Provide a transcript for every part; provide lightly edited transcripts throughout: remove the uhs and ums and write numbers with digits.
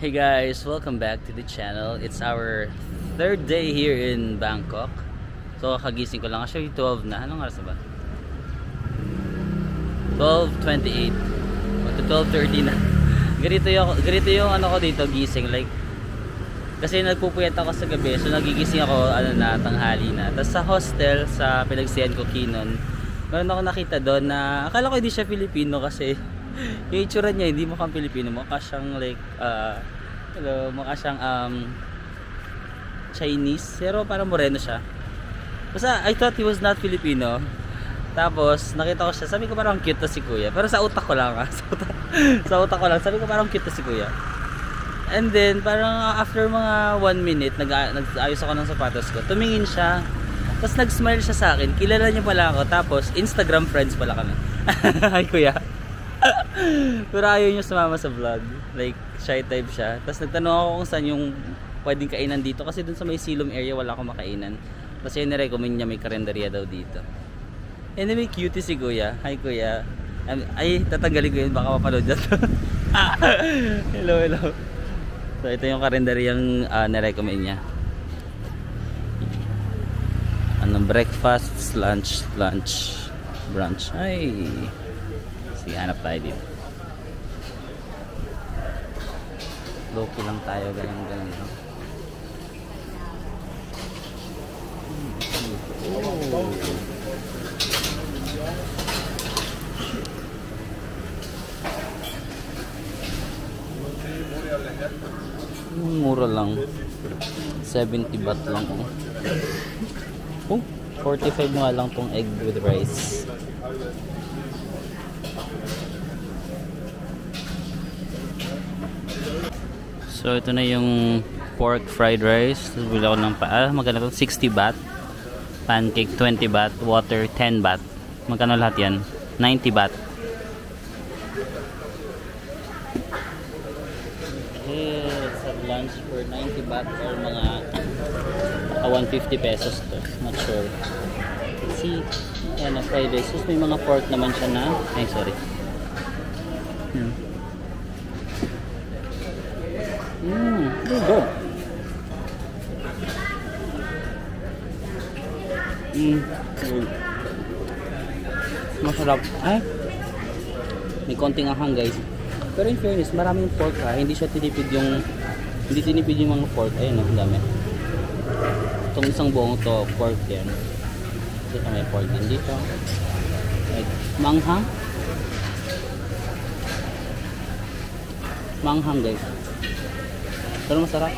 Hey guys, welcome back to the channel. It's our third day here in Bangkok. So kagising ko lang, actually 12 na. Anong oras na ba? 12:28 to 12:30 na. Ganito yung ano ko dito, gising, like kasi nagpupuyat ako sa gabi, so nagigising ako tanghali na. Tapos sa hostel sa pinagsiyan ko Kinon, meron ako nakita doon na akala ko hindi siya Filipino kasi yung itsura niya hindi mukhang Pilipino, mukha siyang like mukha siyang Chinese, pero parang moreno siya. Basta I thought he was not Filipino. Tapos nakita ko siya, sabi ko parang cute to si kuya. Pero sa utak ko lang sa utak ko lang, sabi ko parang cute to si kuya. And then parang after mga 1 minute nag-ayos ako ng sapatos ko, tumingin siya. Tapos nag-smile siya sa akin, kilala niya pala ako. Tapos Instagram friends pala kami. Hi kuya. Pero ayaw niya sumama sa vlog, like shy type siya. Tapos nagtanong ako kung saan yung pwedeng kainan dito, kasi dun sa may silom area wala akong makainan. Kasi yun nirecommend niya, may karinderya daw dito. Anyway, cutie si kuya. Hi kuya. Ay, tatanggalin ko yun, baka mapanood dyan. Hello. So ito yung karinderyang nirecommend niya. Breakfast, lunch, brunch. Ay, sige, hanap tayo dito. Low-key lang tayo, ganun. Mura lang, 70 baht lang. Oh, 45 nga lang tong egg with rice. So ito na yung pork fried rice. Bili ako ng magkano to? 60 baht. Pancake 20 baht, water 10 baht. Magkano lahat yan? 90 baht. Okay, let's have lunch for 90 baht or mga 150 pesos to. Not sure. Let's see. Ayan, fried rice. May mga pork naman siya na. Ay, sorry. Good. Masarap. Ay, may konting ahang guys. Pero in fairness, maraming pork ha. Hindi tinipid yung mga pork. Ayun o, ang dami. Itong isang buong to, pork yan. Ito may pork nandito. Like, manghang guys. Pero masarap.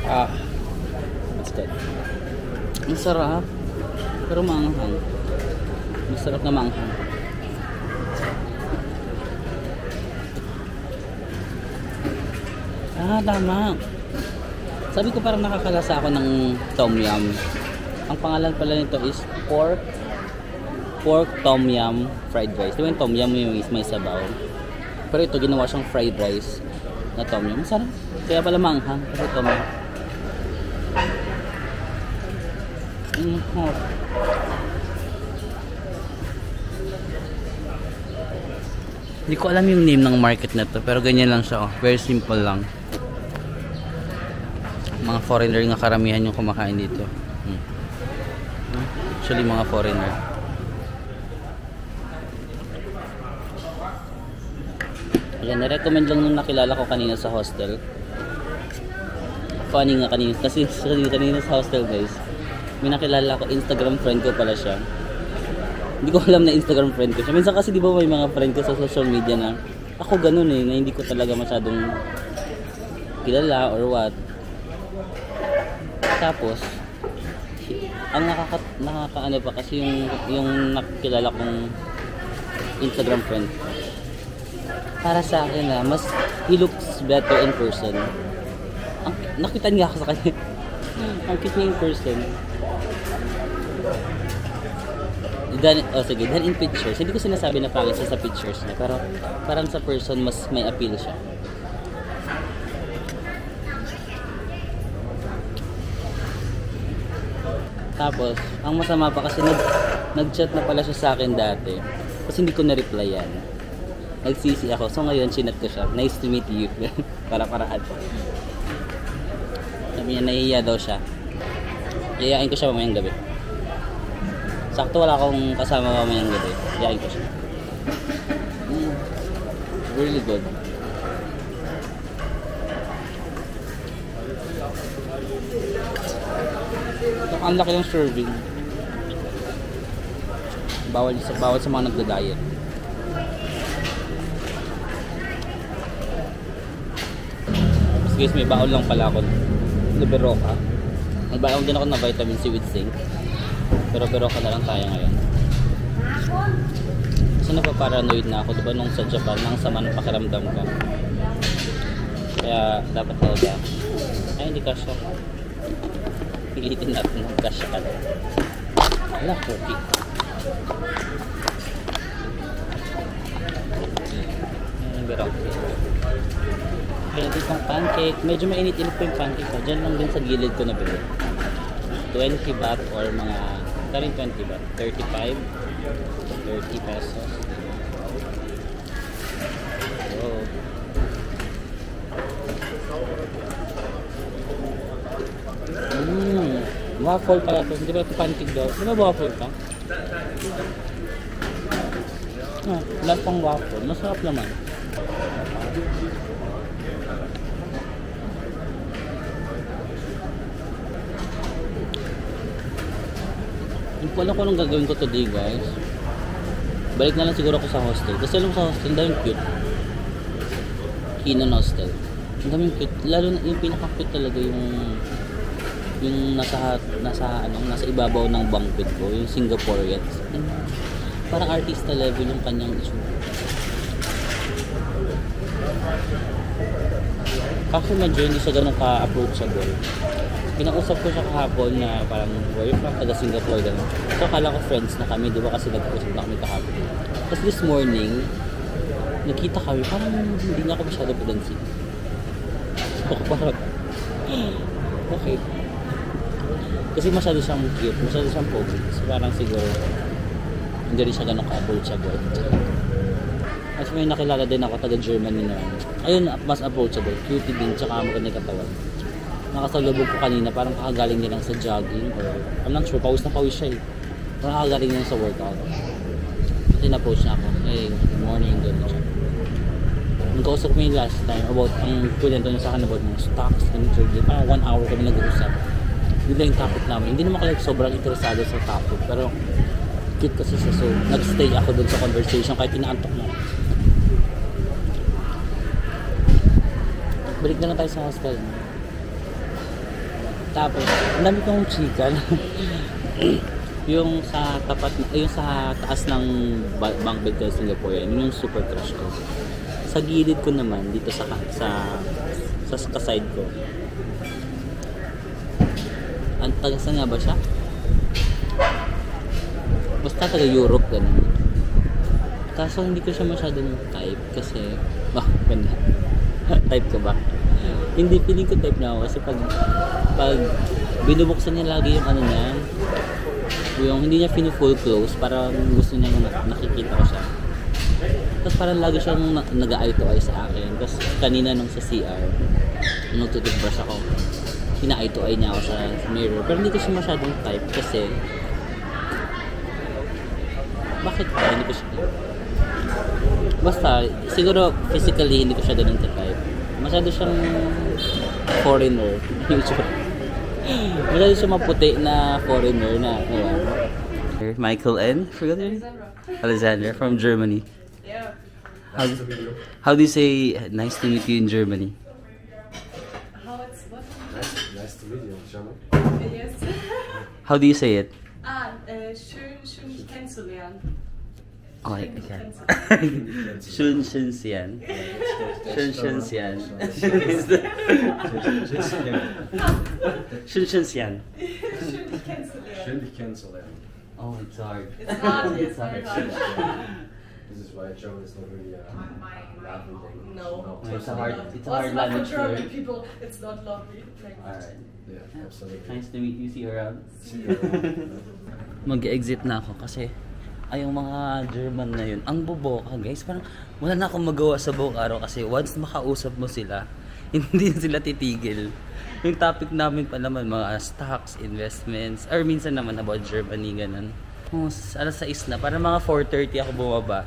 That's good. Masarap. Pero manghang. Masarap na manghang. Tama. Sabi ko parang nakakalasa ako ng tom yum. Ang pangalan pala nito is pork tom yum fried rice. Diba yung tom yum yung may sabaw? Pero ito ginawa siyang fried rice na tom yum. Masarap. Kaya pala manghang kasi tom yum. Hindi ko alam yung name ng market na to, pero ganyan lang siya. Very simple lang. Mga foreigner nga karamihan yung kumakain dito. Actually mga foreigner. Ayan, na-recommend lang nung nakilala ko kanina sa hostel. Funny nga kanina, kasi kanina sa hostel guys, may nakilala ko, Instagram friend ko pala siya. Hindi ko alam na Instagram friend ko siya. Minsan kasi di ba may mga friend ko sa social media na ako ganun na hindi ko talaga masyadong kilala or what. Tapos ang nakakaano pa kasi yung nakilala kong Instagram friend, para sa akin mas he looks better in person. Nakita niya ako sa kanya. Ang cute niya in person. Then in pictures, hindi ko sinasabi na pangit siya sa pictures niya, pero parang sa person mas may appeal siya. Tapos, ang masama pa kasi nag-chat na pala siya sa akin dati. Kasi hindi ko na-replyan. Nagsisi ako. So ngayon, chinat ko siya. Nice to meet you. Para-paraan. Sabi niya, nahihiya daw siya. Yayain ko siya mamayang gabi. Sakto wala akong kasama mamayang gabi. Yayain ko siya. Really good. Ang laki ng serving. Bawal sa mga nagda-diet. Excuse me, baon lang pala ako. Beroka. Nagbaon din ako ng vitamin C with zinc. Pero beroka na lang tayo ngayon. Kasi napaparanoid na ako, diba nung sa Japan, nang sama ng pakiramdam ko. Kaya dapat talaga. Ay, hindi kasya. Pilitin natin ng kasya ka na. Wala, cookie. Beroka. Kaya dito ang pancake. Medyo mainit-init po yung pancake ko. Diyan lang din sa gilid ko nabili. 20 baht or mga... Karing 20 baht. 35. 30 pesos. Oh. Waffle pala ito. Hindi ba ito pancake daw? Di ba waffle ka? Lahat pang waffle. Masarap naman. Hindi ko alam kung anong gagawin ko today, guys. Balik na lang siguro ako sa hostel. Kasi alam sa hostel, daming cute. Hinon hostel. Ang daming cute. Lalo na yung pinaka-cute talaga yung nasa ibabaw ng bunk bed ko, yung Singaporeans. Parang artista level yung kanyang issue. Kasi medyo hindi siya ganun ka-approachable. Pinakusap ko siya kahapon na parang where you from, taga Singapore ganun. So akala ko friends na kami, di ba kasi nag-usap na kami kahapon. Tapos this morning, nakita kami, parang hindi na ako masyado padansin. So parang, okay. Kasi masyado siyang cute, masyado siyang pogi. So parang siguro, hindi rin siya ganun ka-approachable. Tapos may nakilala din ako, taga Germany na. Ayun, mas approachable, cutie din, tsaka maganda yung katawan. Nakasalubog ko kanina, parang kakagaling nilang sa jogging or I'm not sure, pawis na pawis siya eh. Parang kakagaling nilang sa workout. At in-approach niya ako, hey, good morning, gano'n siya. Nagkausap ko yung last time about, ang kwento niya sa akin about mga stocks, ganun trade. Parang 1 hour kami nag-uusap. Yun lang yung topic namin. Hindi naman kayo sobrang interesado sa topic, pero cute kasi siya, so nag-stay ako dun sa conversation kahit inaantok na. Balik na lang tayo sa hostel. Tapos, ang dami kong chika yung sa tapat, yung sa taas ng bunk bed ko sa Singapore, yung super crush ko. Sa gilid ko naman, dito sa side ko. Ang tagasan nga ba siya? Basta taga Europe, ganun. Kaso hindi ko siya masyadong type kasi, ganda. Type ka ba? Hindi, feeling ko type na ako kasi pag binubuksan niya lagi yung ano niya, yung hindi niya full close, parang gusto niya nakikita ko siya. Tapos parang lagi siyang nag-eye to eye sa akin. Tapos kanina nung sa CR, nung tututbrush ako, ina-eye to eye niya ako sa mirror. Pero hindi ko siya masyadong type kasi bakit ba? Hindi ko siya basta, siguro physically hindi ko siya ganun ka-type. Masyado siyang foreigner. Masyado siyang maputi na foreigner na. Ayan. Michael N. Forgot your name? Alexander from Germany. Yeah. How do you say nice to meet you in Germany? How it's what? Nice to meet you in German. Yes. How do you say it? Schön dich kennenzulernen. Oh, I can. Shun Shun Sian. Shun Shun Sian. Shun Shun Sian. Schön dich kennenzulernen. Schön dich kennenzulernen. Oh, it's hard. It's hard. It's very hard. This is why German is not really a lovely thing. No, It's a hard, it's a also hard not for language to German learn. people. It's not lovely language. Alright. Yeah, absolutely. Nice to meet you. See you around. See you around. Mag-exit na ako kasi ay yung mga German na yun, ang boboka guys, parang wala na akong magawa sa buong araw kasi once makausap mo sila, hindi na sila titigil. Yung topic namin pa naman mga stocks, investments, or minsan naman about Germany, ganun. Alas 6 na, parang mga 4:30 ako bumaba.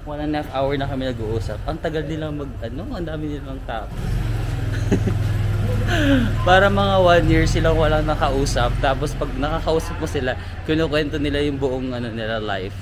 1.5 hour na kami nag-uusap. Ang tagal nilang ang dami nilang tao. Para mga 1 year silang walang nakausap, tapos pag nakakausap mo sila, kinukwento nila yung buong nila life.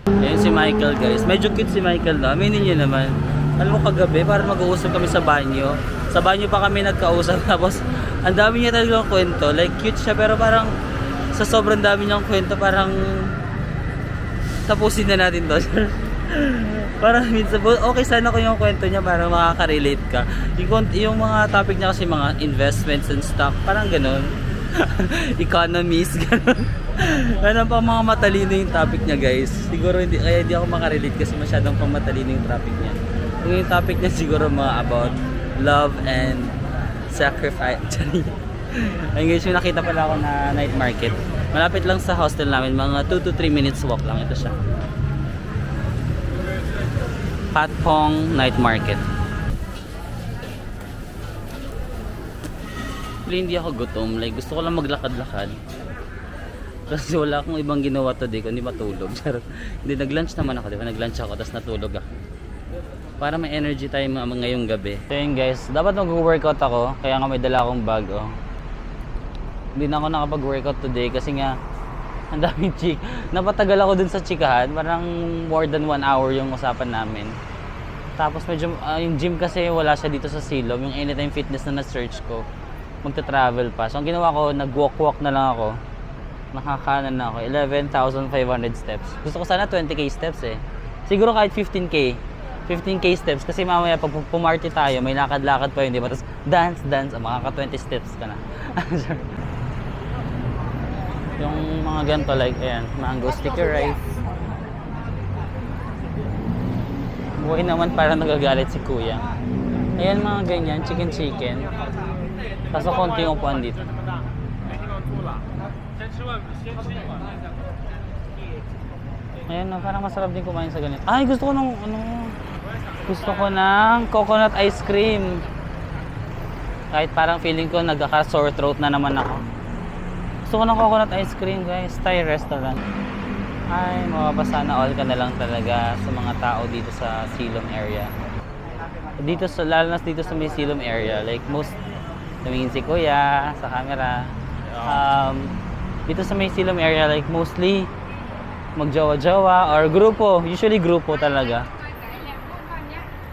Ayun si Michael guys, medyo cute si Michael na, aminin nyo naman. Alam mo kagabi, parang mag-uusap kami sa banyo. Sa banyo pa kami nagkausap, tapos ang dami niya talagang kwento, like cute siya pero parang sa sobrang dami niyang kwento, parang tapusin na natin to. Parang minsan, okay sana ko yung kwento niya para makaka-relate ka. Yung mga topic niya kasi mga investments and stock, parang ganun. Economies, ganun. Ganun pa mga matalino yung topic niya guys. Siguro kaya hindi ako makarelate kasi masyadong pang matalino yung topic niya. Yung topic niya siguro mga about love and sacrifice. Ayun guys, yung nakita pala ako na night market. Malapit lang sa hostel namin, mga 2 to 3 minutes walk lang. Ito siya. Patpong Night Market. Hindi ako gutom, like gusto ko lang maglakad-lakad. Kasi wala akong ibang ginawa today kundi matulog. Hindi, nag-lunch naman ako, di ba? Nag-lunch ako, tapos natulog ako. Para may energy tayo ngayong gabi. So yun guys, dapat mag-workout ako, kaya nga may dala akong bag, oh. Hindi na ako nakapag-workout today kasi nga ang daming chick. Napatagal ako dun sa chikahan, parang more than 1 hour yung usapan namin. Tapos medyo, yung gym kasi wala siya dito sa Silom, yung Anytime Fitness na na-search ko. Magta-travel pa. So ang ginawa ko, nag-walk-walk na lang ako. Nakakanan na ako, 11,500 steps. Gusto ko sana 20k steps eh. Siguro kahit 15k. 15k steps kasi mamaya pag pumarty tayo, may lakad-lakad pa yun, di ba? Tapos dance, makaka 20 steps ka na. Yung mga ganito like, ayan, mango sticker rice. Buhay naman para nagagalit si kuya. Ayan mga ganyan, chicken. Kaso konti yung upuan dito. Ayan na, parang masarap din kumain sa ganito. Ay, gusto ko ng coconut ice cream. Kahit parang feeling ko nagkaka-sore throat na naman ako. Gusto ko ng coconut ice cream guys, Thai restaurant. Ay, mababasa na all ka na lang talaga sa mga tao dito sa Silom area. Dito sa, lalo na dito sa may Silom area, like most, tumingin si kuya sa camera. Dito sa may Silom area, like mostly magjowa-jowa or grupo, usually grupo talaga.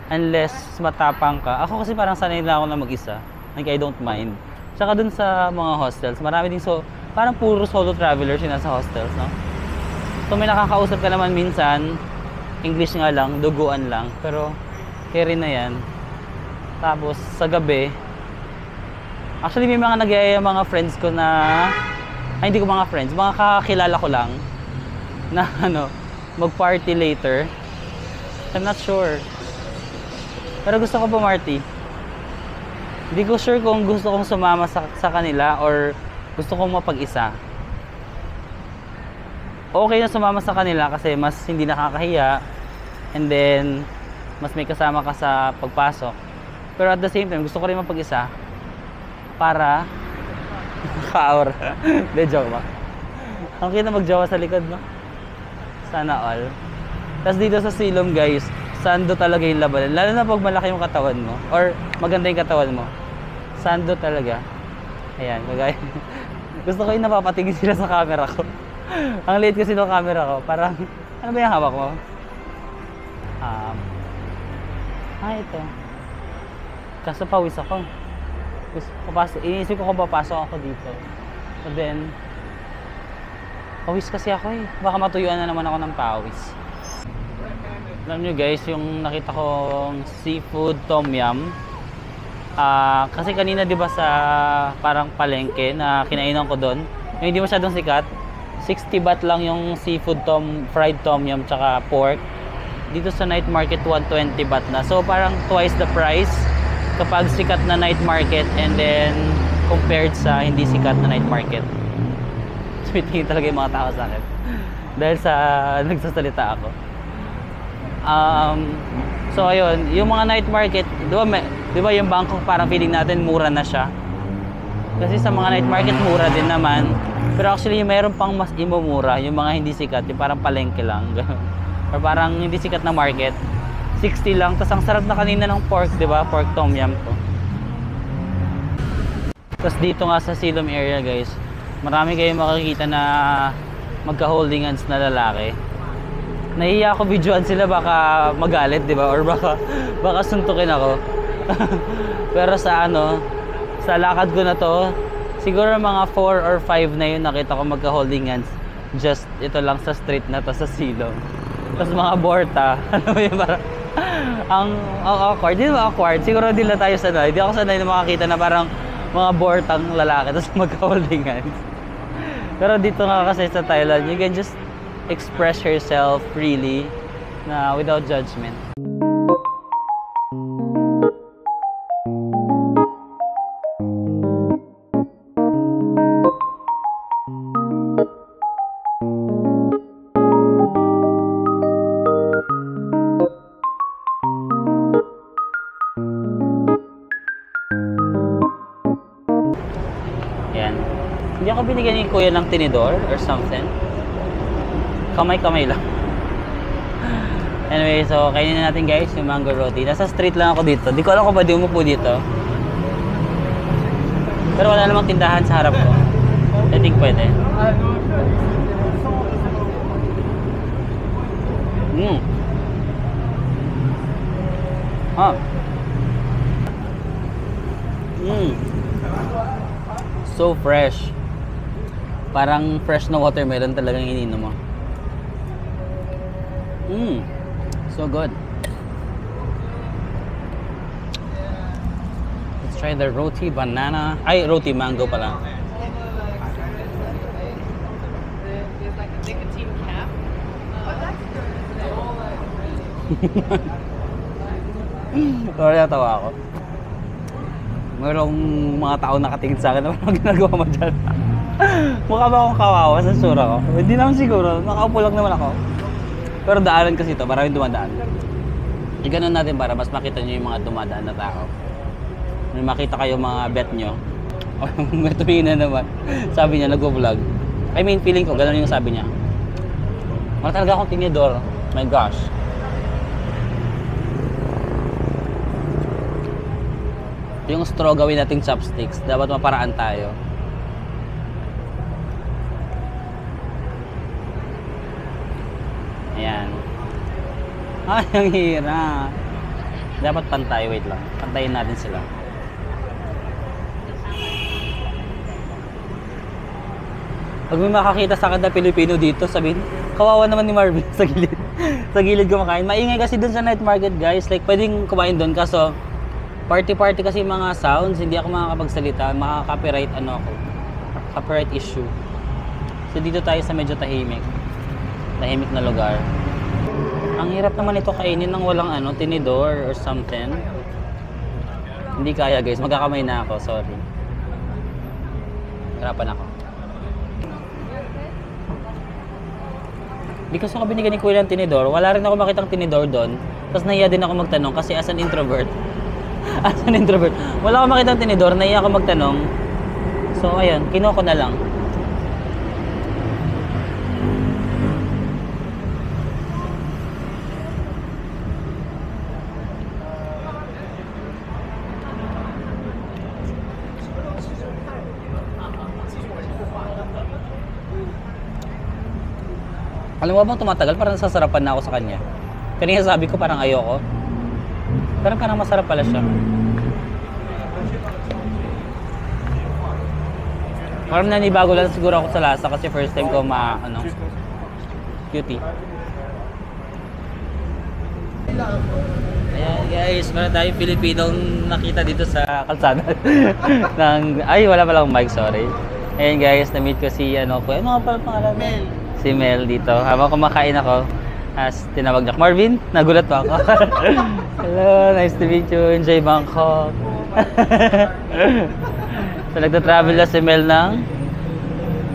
Unless matapang ka. Ako kasi parang sanay na ako na mag-isa. Like I don't mind. Tsaka dun sa mga hostels, marami din parang puro solo travelers yun nasa hostels, no? So may nakakausap ka naman minsan, English nga lang, duguan lang, pero carry na yan. Tapos sa gabi, actually may mga nagyayaya mga friends ko na, hindi ko mga friends, mga kakilala ko lang, na mag-party later. I'm not sure. Pero gusto ko pumarty. Hindi ko sure kung gusto kong sumama sa kanila or gusto kong mapag-isa. Okay na sumama sa kanila kasi mas hindi nakakahiya and then mas may kasama ka sa pagpasok. Pero at the same time, gusto ko rin mapag-isa para ka-aura. De, joke ba? Ang kita mag-jowa sa likod, no? Sana all. Tapos dito sa Silom, guys, sando talaga yung labanan. Lalo na pag malaki yung katawan mo or maganda yung katawan mo. Sando talaga. Ayan, magaya. Gusto ko yung napapatingin sila sa camera ko. Ang liit kasi ng camera ko. Parang, ano ba yung hawak mo? Ito. Kaso pawis ako. Iniisip ko kung papasok ako dito. So then, pawis kasi ako eh. Baka matuyuan na naman ako ng pawis. Alam nyo guys, yung nakita kong seafood tom yum. Kasi kanina diba sa parang palengke na kinainan ko doon, yung hindi masyadong sikat. 60 baht lang yung seafood fried tom yum tsaka pork. Dito sa night market 120 baht na. So parang twice the price kapag sikat na night market and then compared sa hindi sikat na night market. Tumitingin talaga yung mga tao sa akin dahil sa nagsasalita ako. So ayun, yung mga night market, di ba yung Bangkok parang feeling natin mura na siya. Kasi sa mga night market mura din naman. Pero actually mayroon pang mas imumura, yung mga hindi sikat, yung parang palengke lang. Or parang hindi sikat na market. 60 lang, tapos ang sarap na kanina ng pork, di ba? Pork tom yum ko. Tapos dito nga sa Siloam area guys, marami kayong makikita na magka-holding hands na lalaki. Nahiya ako videoan sila, baka magalit, di ba? Or baka suntukin ako. Pero sa sa lakad ko na to, siguro mga 4 or 5 na yun nakita ko magka-holding hands. Just ito lang sa street na to sa Siloam. Tapos mga borta, ano yun, parang ang awkward. Hindi ba awkward? Siguro din na tayo sanay. Hindi ako sanay na makakita na parang mga bortang lalaki tapos magka-holding hands. Pero dito nga kasi sa Thailand, you can just express yourself freely na without judgment. Yan. Hindi ako binigyan ni kuya ng tinidor or something. Kamay-kamay lang. Anyway, so kainin na natin guys yung mango roti. Nasa street lang ako dito. Di ko alam kung ba di umupo dito. Pero wala namang tindahan sa harap ko. I think pwede. So fresh. Parang fresh na watermelon talagang ininom mo. So good. Let's try the roti banana. Ay, roti mango pala. There's like a nicotine cap. Sorry, natawa ako. Mayroong mga tao nakatingin sa akin na parang ginagawa mo dyan. Mukha ba akong kawawa sa sura ko? Hindi naman siguro. Nakaupo lang naman ako. Pero daanan kasi ito, maraming dumadaan. Iganon natin para mas makita nyo yung mga dumadaan na tao. May makita kayo mga bet nyo. May tumingin na naman. Sabi niya, nag-vlog. I mean, feeling ko, gano'n yung sabi niya. Wala talaga akong tinidor. My gosh. Yung straw gawin nating chopsticks. Dapat maparaan tayo. Ayan. Ay, ang hirap. Dapat pantay. Wait lang. Pantayin natin sila. Pag may makakita sa akin na Pilipino dito, sabihin, kawawa naman ni Marvin sa gilid. Sa gilid kumakain. Maingay kasi dun sa night market, guys. Like, pwedeng kumain dun. Kaso, party-party kasi mga sounds. Hindi ako makakapagsalita. Makaka-copyright copyright issue. So, dito tayo sa medyo tahimik na lugar. Ang hirap naman ito kainin ng walang tinidor or something. Hindi kaya guys, magkakamay na ako, sorry. Hirapan ako. Hindi kasi ako binigyan ni Kuya ng tinidor. Wala rin ako makitang tinidor doon. Tapos nahiya din ako magtanong kasi as an introvert. Wala akong makitang tinidor, nahiya ako magtanong. So ayun, kinuha ko na lang. Alam mo bang tumatagal, parang nasasarapan na ako sa kanya. Kanina sabi ko parang ayoko. Pero parang masarap pala siya. Parang nanibago lang siguro ako sa lasa kasi first time ko cutie. Ayan guys, meron tayong Pilipinong nakita dito sa kalsada. Ay, wala palang mic, sorry. Ayun guys, na-meet ko si ano ko. Ano nga pala pangalan? Mel. Si Mel dito. Habang kumakain ako, as tinawag niya, Marvin, nagulat pa ako. Hello, nice to meet you. Enjoy Bangkok. So nagta-travel na si Mel ng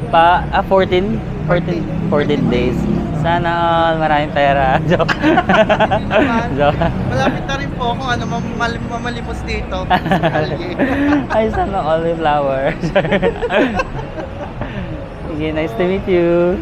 14 days. Sana all, maraming pera. Joke. Joke. Malapit na rin po kung ano, mamalimos dito. Ay, sana all may flowers. Sige, nice to meet you.